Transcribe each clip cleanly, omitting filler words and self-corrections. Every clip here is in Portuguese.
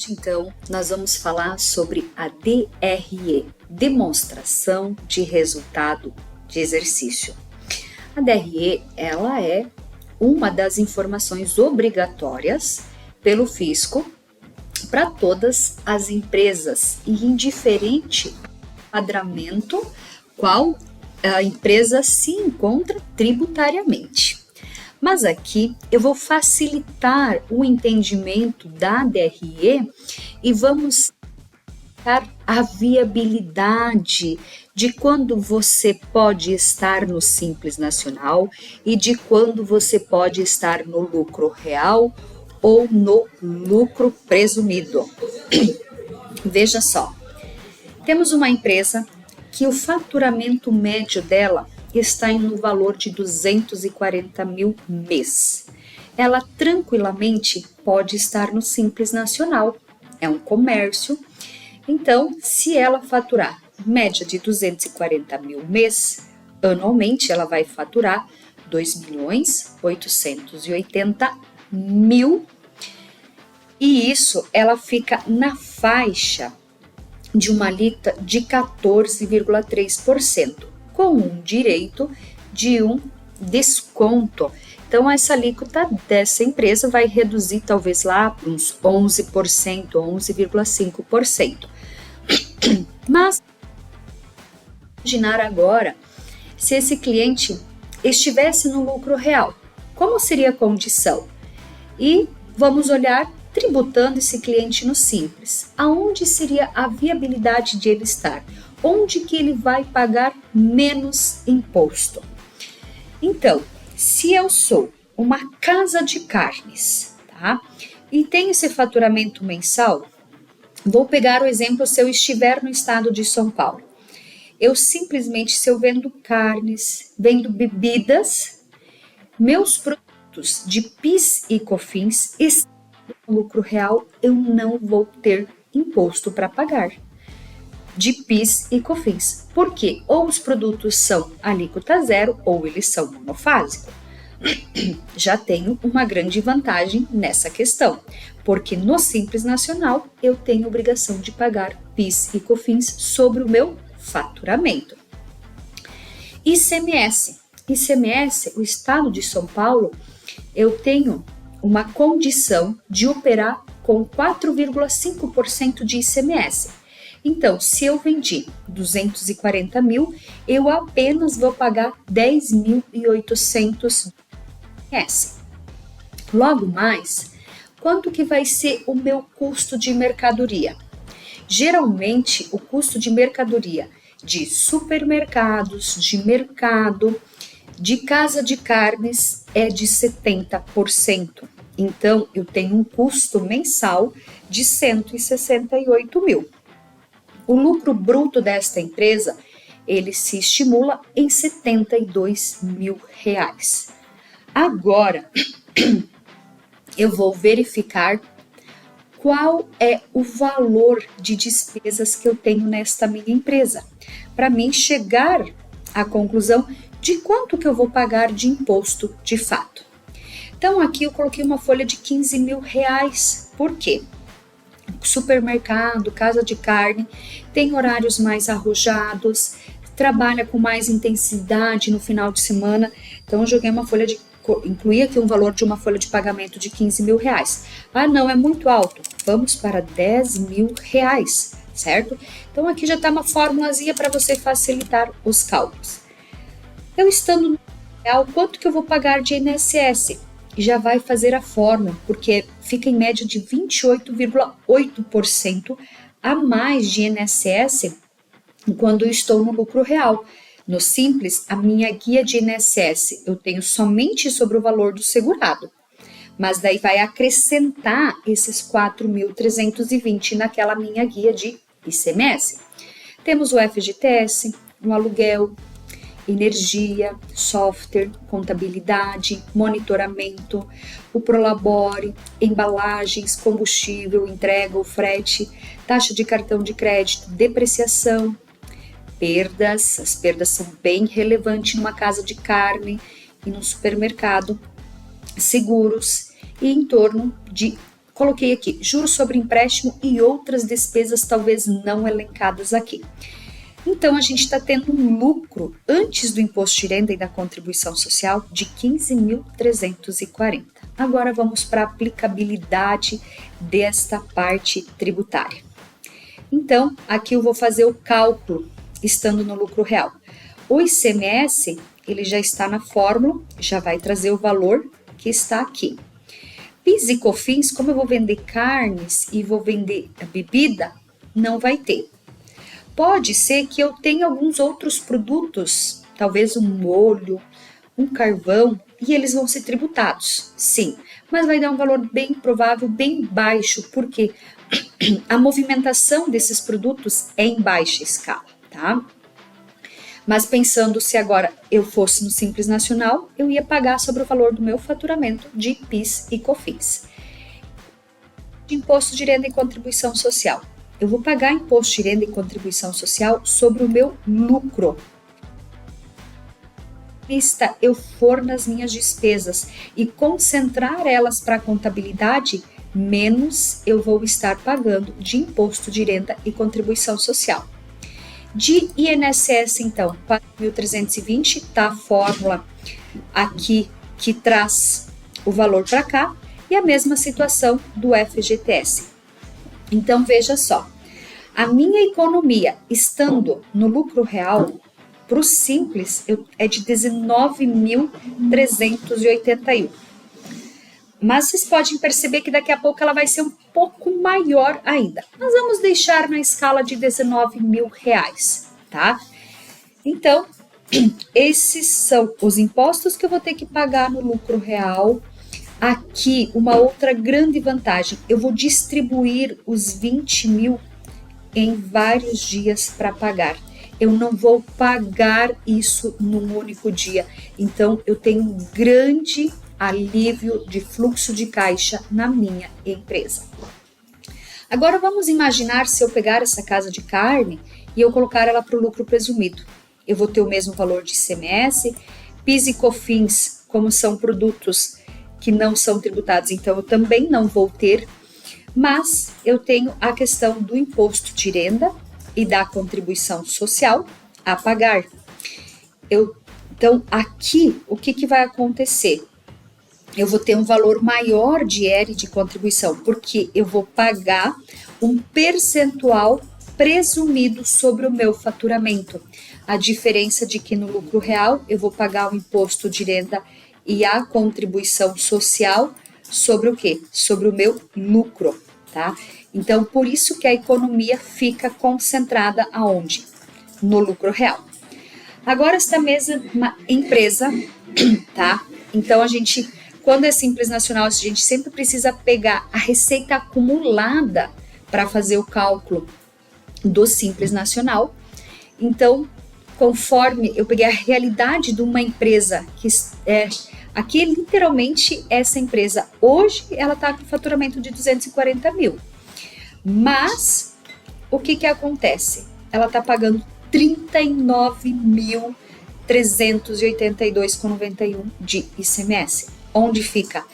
Então, nós vamos falar sobre a DRE, Demonstração de Resultado de Exercício. A DRE, ela é uma das informações obrigatórias pelo fisco para todas as empresas e indiferente enquadramento qual a empresa se encontra tributariamente. Mas aqui eu vou facilitar o entendimento da DRE e vamos dar a viabilidade de quando você pode estar no Simples Nacional e de quando você pode estar no lucro real ou no lucro presumido. Veja só, temos uma empresa que o faturamento médio dela está no valor de 240 mil mês. Ela tranquilamente pode estar no Simples Nacional, é um comércio. Então, se ela faturar média de 240 mil mês, anualmente ela vai faturar 2.880.000 e isso ela fica na faixa de uma alíquota de 14,3%, com um direito de um desconto. Então, essa alíquota dessa empresa vai reduzir talvez lá para uns 11%, 11,5%. Mas, imaginar agora, se esse cliente estivesse no lucro real, como seria a condição? E vamos olhar tributando esse cliente no Simples. Aonde seria a viabilidade de ele estar? Onde que ele vai pagar menos imposto? Então, se eu sou uma casa de carnes, tá? E tenho esse faturamento mensal, vou pegar o exemplo se eu estiver no estado de São Paulo. Eu simplesmente, se eu vendo carnes, vendo bebidas, meus produtos de PIS e COFINS estão no lucro real, eu não vou ter imposto para pagar de PIS e COFINS. Por quê? Ou os produtos são alíquota zero ou eles são monofásicos. Já tenho uma grande vantagem nessa questão, porque no Simples Nacional eu tenho obrigação de pagar PIS e COFINS sobre o meu faturamento. ICMS, o estado de São Paulo, eu tenho uma condição de operar com 4,5% de ICMS. Então, se eu vendi 240 mil, eu apenas vou pagar 10.800 ICMS. Logo mais, quanto que vai ser o meu custo de mercadoria? Geralmente, o custo de mercadoria de supermercados, de mercado, de casa de carnes é de 70%. Então, eu tenho um custo mensal de 168 mil. O lucro bruto desta empresa, ele se estimula em R$72 mil. Agora, eu vou verificar qual é o valor de despesas que eu tenho nesta minha empresa, para mim chegar à conclusão de quanto que eu vou pagar de imposto de fato. Então, aqui eu coloquei uma folha de R$15 mil. Por quê? Supermercado, casa de carne, tem horários mais arrojados, trabalha com mais intensidade no final de semana. Então, eu joguei uma folha incluí aqui um valor de uma folha de pagamento de R$15 mil. Ah, não, é muito alto. Vamos para R$10 mil, certo? Então, aqui já está uma formulazinha para você facilitar os cálculos. Eu estando no real, quanto que eu vou pagar de INSS? Já vai fazer a fórmula, porque fica em média de 28,8% a mais de INSS quando eu estou no lucro real. No Simples, a minha guia de INSS eu tenho somente sobre o valor do segurado, mas daí vai acrescentar esses 4.320 naquela minha guia de ICMS. Temos o FGTS, o aluguel, energia, software, contabilidade, monitoramento, o Prolabore, embalagens, combustível, entrega, o frete, taxa de cartão de crédito, depreciação, perdas. As perdas são bem relevantes numa casa de carne e no supermercado, seguros e em torno de coloquei aqui, juros sobre empréstimo e outras despesas talvez não elencadas aqui. Então, a gente está tendo um lucro antes do imposto de renda e da contribuição social de 15.340. Agora vamos para a aplicabilidade desta parte tributária. Então, aqui eu vou fazer o cálculo estando no lucro real. O ICMS, ele já está na fórmula, já vai trazer o valor que está aqui. PIS e COFINS, como eu vou vender carnes e vou vender a bebida, não vai ter. Pode ser que eu tenha alguns outros produtos, talvez um molho, um carvão, e eles vão ser tributados, sim, mas vai dar um valor bem provável, bem baixo, porque a movimentação desses produtos é em baixa escala, tá? Mas pensando se agora eu fosse no Simples Nacional, eu ia pagar sobre o valor do meu faturamento de PIS e COFINS. Imposto de renda e contribuição social. Eu vou pagar imposto de renda e contribuição social sobre o meu lucro. Eu for nas minhas despesas e concentrar elas para a contabilidade, menos eu vou estar pagando de imposto de renda e contribuição social. De INSS, então, 4.320, está a fórmula aqui que traz o valor para cá, e a mesma situação do FGTS. Então, veja só, a minha economia, estando no lucro real, para o Simples, é de 19.381. Mas vocês podem perceber que daqui a pouco ela vai ser um pouco maior ainda. Nós vamos deixar na escala de R$19.000, tá? Então, esses são os impostos que eu vou ter que pagar no lucro real. Aqui, uma outra grande vantagem, eu vou distribuir os 20 mil em vários dias para pagar. Eu não vou pagar isso num único dia. Então, eu tenho um grande alívio de fluxo de caixa na minha empresa. Agora, vamos imaginar se eu pegar essa casa de carne e eu colocar ela para o lucro presumido. Eu vou ter o mesmo valor de ICMS, PIS e COFINS, como são produtos que não são tributados, então eu também não vou ter, mas eu tenho a questão do imposto de renda e da contribuição social a pagar. Então, aqui, o que vai acontecer? Eu vou ter um valor maior de IR de contribuição, porque eu vou pagar um percentual presumido sobre o meu faturamento. A diferença de que no lucro real eu vou pagar o imposto de renda e a contribuição social sobre o quê? Sobre o meu lucro, tá? Então, por isso que a economia fica concentrada aonde? No lucro real. Agora, esta mesma empresa, tá? Então, quando é Simples Nacional, a gente sempre precisa pegar a receita acumulada para fazer o cálculo do Simples Nacional. Então, conforme eu peguei a realidade de uma empresa que aqui literalmente essa empresa hoje ela está com faturamento de 240 mil, mas o que acontece? Ela está pagando 39.382,91 de ICMS, onde fica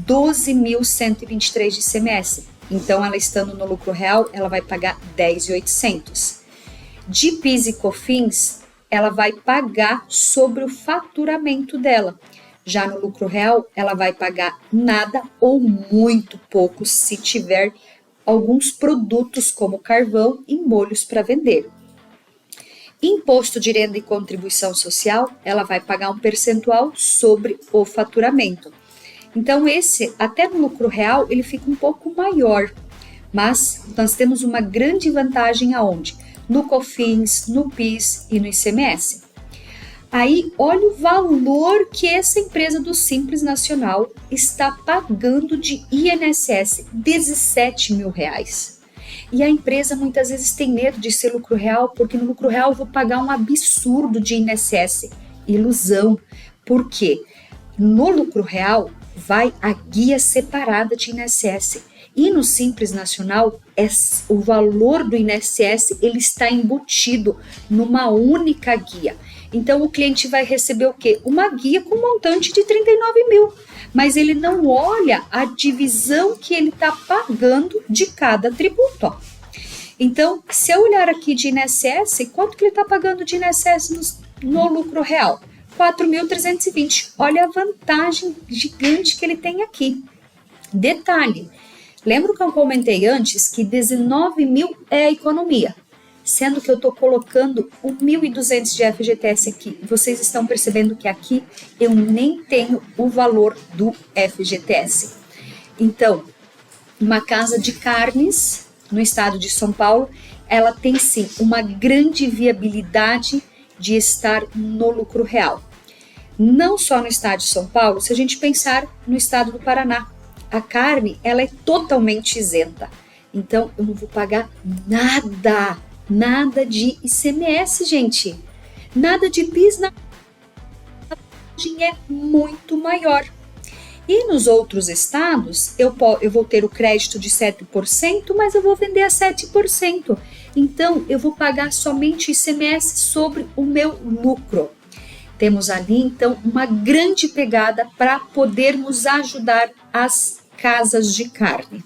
12.123 de ICMS. Então, ela estando no lucro real, ela vai pagar 10.800. De PIS e COFINS, ela vai pagar sobre o faturamento dela. Já no lucro real, ela vai pagar nada ou muito pouco se tiver alguns produtos como carvão e molhos para vender. Imposto de renda e contribuição social, ela vai pagar um percentual sobre o faturamento. Então, até no lucro real, ele fica um pouco maior, mas nós temos uma grande vantagem aonde? No COFINS, no PIS e no ICMS. Aí, olha o valor que essa empresa do Simples Nacional está pagando de INSS, R$17.000. E a empresa muitas vezes tem medo de ser lucro real, porque no lucro real eu vou pagar um absurdo de INSS. Ilusão. Por quê? No lucro real vai a guia separada de INSS. E no Simples Nacional, o valor do INSS ele está embutido numa única guia. Então o cliente vai receber o quê? Uma guia com montante de 39 mil, mas ele não olha a divisão que ele está pagando de cada tributo. Ó. Então, se eu olhar aqui de INSS, quanto que ele está pagando de INSS no lucro real? 4.320. Olha a vantagem gigante que ele tem aqui. Detalhe, lembra que eu comentei antes que 19 mil é a economia, sendo que eu estou colocando o 1.200 de FGTS aqui. Vocês estão percebendo que aqui eu nem tenho o valor do FGTS. Então, uma casa de carnes no estado de São Paulo, ela tem sim uma grande viabilidade de estar no lucro real. Não só no estado de São Paulo, se a gente pensar no estado do Paraná, a carne ela é totalmente isenta. Então eu não vou pagar nada de ICMS, gente. Nada de PIS, a margem é muito maior. E nos outros estados, eu vou ter o crédito de 7%, mas eu vou vender a 7%. Então, eu vou pagar somente ICMS sobre o meu lucro. Temos ali, então, uma grande pegada para podermos ajudar as casas de carne.